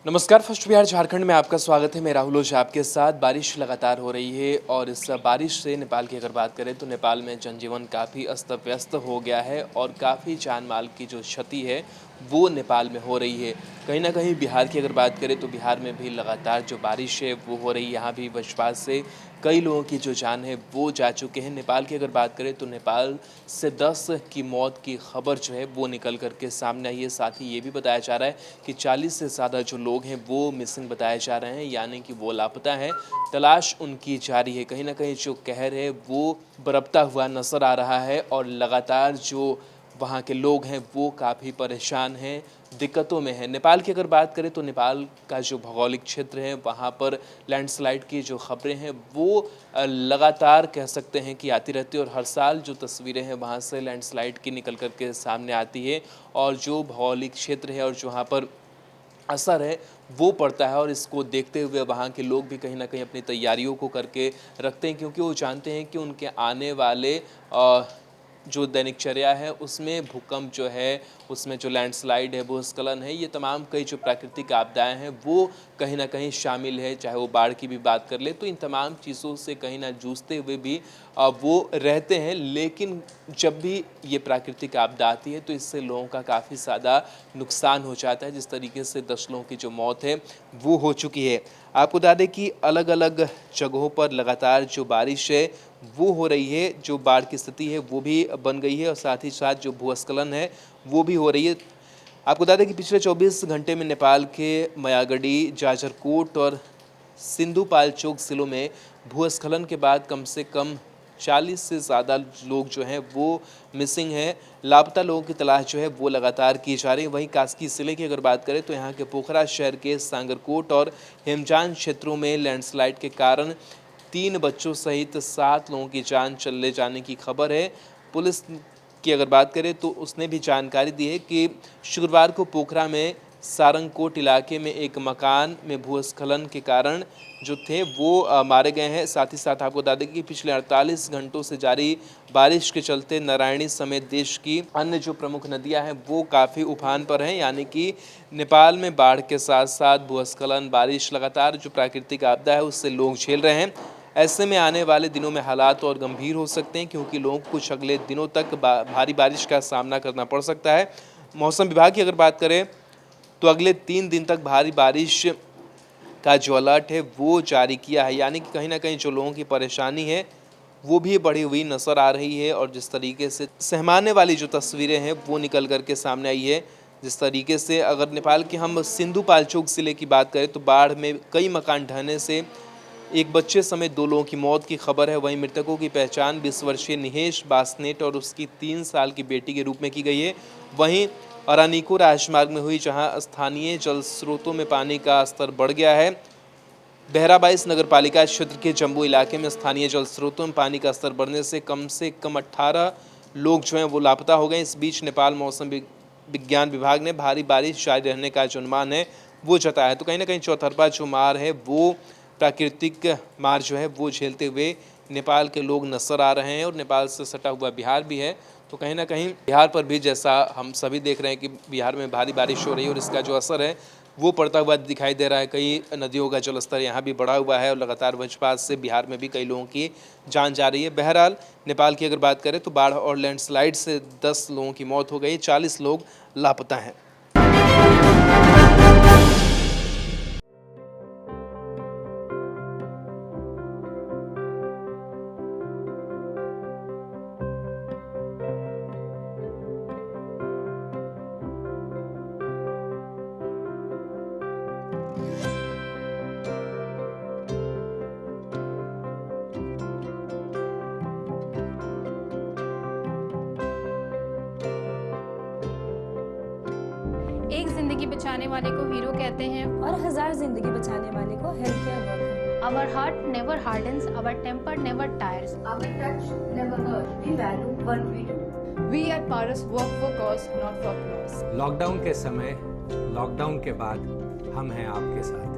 नमस्कार। फर्स्ट बिहार झारखंड में आपका स्वागत है। मैं राहुल ओझा आपके साथ। बारिश लगातार हो रही है और इस बारिश से नेपाल की अगर बात करें तो नेपाल में जनजीवन काफ़ी अस्त व्यस्त हो गया है और काफ़ी जान माल की जो क्षति है वो नेपाल में हो रही है। कहीं ना कहीं बिहार की अगर बात करें तो बिहार में भी लगातार जो बारिश है वो हो रही है। यहाँ भी वज्रपात से कई लोगों की जो जान है वो जा चुके हैं। नेपाल की अगर बात करें तो नेपाल से 10 की मौत की खबर जो है वो निकल करके सामने आई है। साथ ही ये भी बताया जा रहा है कि 40 से ज़्यादा जो लोग हैं वो मिसिंग बताए जा रहे हैं, यानी कि वो लापता हैं। तलाश उनकी जारी है। कहीं ना कहीं जो कहर है वो बरपता हुआ नजर आ रहा है और लगातार जो वहाँ के लोग हैं वो काफ़ी परेशान हैं, दिक्कतों में है। नेपाल की अगर बात करें तो नेपाल का जो भौगोलिक क्षेत्र है वहाँ पर लैंडस्लाइड की जो खबरें हैं वो लगातार कह सकते हैं कि आती रहती है और हर साल जो तस्वीरें हैं वहाँ से लैंडस्लाइड की निकल कर के सामने आती है और जो भौगोलिक क्षेत्र है और जो वहाँ पर असर है वो पड़ता है। और इसको देखते हुए वहाँ के लोग भी कहीं ना कहीं अपनी तैयारियों को करके रखते हैं, क्योंकि वो जानते हैं कि उनके आने वाले जो दैनिकचर्या है उसमें भूकंप जो है, उसमें जो लैंडस्लाइड है, भूस्खलन है, ये तमाम कई जो प्राकृतिक आपदाएं हैं वो कहीं ना कहीं शामिल है। चाहे वो बाढ़ की भी बात कर ले तो इन तमाम चीज़ों से कहीं ना जूझते हुए भी वो रहते हैं। लेकिन जब भी ये प्राकृतिक आपदा आती है तो इससे लोगों का काफ़ी ज़्यादा नुकसान हो जाता है। जिस तरीके से 10 लोगों की जो मौत है वो हो चुकी है। आपको बता दें कि अलग अलग जगहों पर लगातार जो बारिश है वो हो रही है, जो बाढ़ की स्थिति है वो भी बन गई है और साथ ही साथ जो भूस्खलन है वो भी हो रही है। आपको बता दें कि पिछले 24 घंटे में नेपाल के मायागढ़ी, जाजरकोट और सिंधुपाल्चोक जिलों में भूस्खलन के बाद कम से कम 40 से ज़्यादा लोग जो हैं वो मिसिंग हैं। लापता लोगों की तलाश जो है वो लगातार की जा रही है। वहीं कास्की जिले की अगर बात करें तो यहाँ के पोखरा शहर के सांगरकोट और हेमजान क्षेत्रों में लैंडस्लाइड के कारण 3 बच्चों सहित 7 लोगों की जान चले जाने की खबर है। पुलिस की अगर बात करें तो उसने भी जानकारी दी है कि शुक्रवार को पोखरा में सारंगकोट इलाके में एक मकान में भूस्खलन के कारण जो थे वो मारे गए हैं। साथ ही साथ आपको बता दें कि पिछले 48 घंटों से जारी बारिश के चलते नारायणी समेत देश की अन्य जो प्रमुख नदियां हैं वो काफ़ी उफान पर हैं, यानी कि नेपाल में बाढ़ के साथ साथ भूस्खलन, बारिश, लगातार जो प्राकृतिक आपदा है उससे लोग झेल रहे हैं। ऐसे में आने वाले दिनों में हालात और गंभीर हो सकते हैं, क्योंकि लोगों को कुछ अगले दिनों तक भारी बारिश का सामना करना पड़ सकता है। मौसम विभाग की अगर बात करें तो अगले 3 दिन तक भारी बारिश का जो अलर्ट है वो जारी किया है, यानी कि कहीं ना कहीं जो लोगों की परेशानी है वो भी बढ़ी हुई नज़र आ रही है। और जिस तरीके से सहमाने वाली जो तस्वीरें हैं वो निकल करके सामने आई है, जिस तरीके से अगर नेपाल के हम सिंधुपाल्चोक ज़िले की बात करें तो बाढ़ में कई मकान ढहने से एक बच्चे समेत 2 लोगों की मौत की खबर है। वहीं मृतकों की पहचान 20 वर्षीय निहेश बासनेट और उसकी 3 साल की बेटी के रूप में की गई है। वहीं अरानीको राजमार्ग में हुई, जहां स्थानीय जल स्रोतों में पानी का स्तर बढ़ गया है। बहराबाईस नगरपालिका क्षेत्र के जम्बू इलाके में स्थानीय जल स्रोतों में पानी का स्तर बढ़ने से कम 18 लोग जो हैं वो लापता हो गए। इस बीच नेपाल मौसम विज्ञान विभाग ने भारी बारिश जारी रहने का जो अनुमान है वो जताया है। तो कहीं ना कहीं चौतरफा जो मार है वो प्राकृतिक मार जो है वो झेलते हुए नेपाल के लोग नजर आ रहे हैं और नेपाल से सटा हुआ बिहार भी है। तो कहीं ना कहीं बिहार पर भी, जैसा हम सभी देख रहे हैं कि बिहार में भारी बारिश हो रही है और इसका जो असर है वो पड़ता हुआ दिखाई दे रहा है। कई नदियों का जलस्तर यहाँ भी बढ़ा हुआ है और लगातार वज्रपात से बिहार में भी कई लोगों की जान जा रही है। बहरहाल नेपाल की अगर बात करें तो बाढ़ और लैंडस्लाइड से 10 लोगों की मौत हो गई, 40 लोग लापता हैं। एक जिंदगी बचाने वाले को हीरो कहते हैं और 1000 जिंदगी बचाने वाले को health care worker. Our heart never hardens, our temper never tires. Our touch never hurt. We value what we do. We at Paras work for cause, not for applause. Lockdown के समय, lockdown के बाद हम हैं आपके साथ।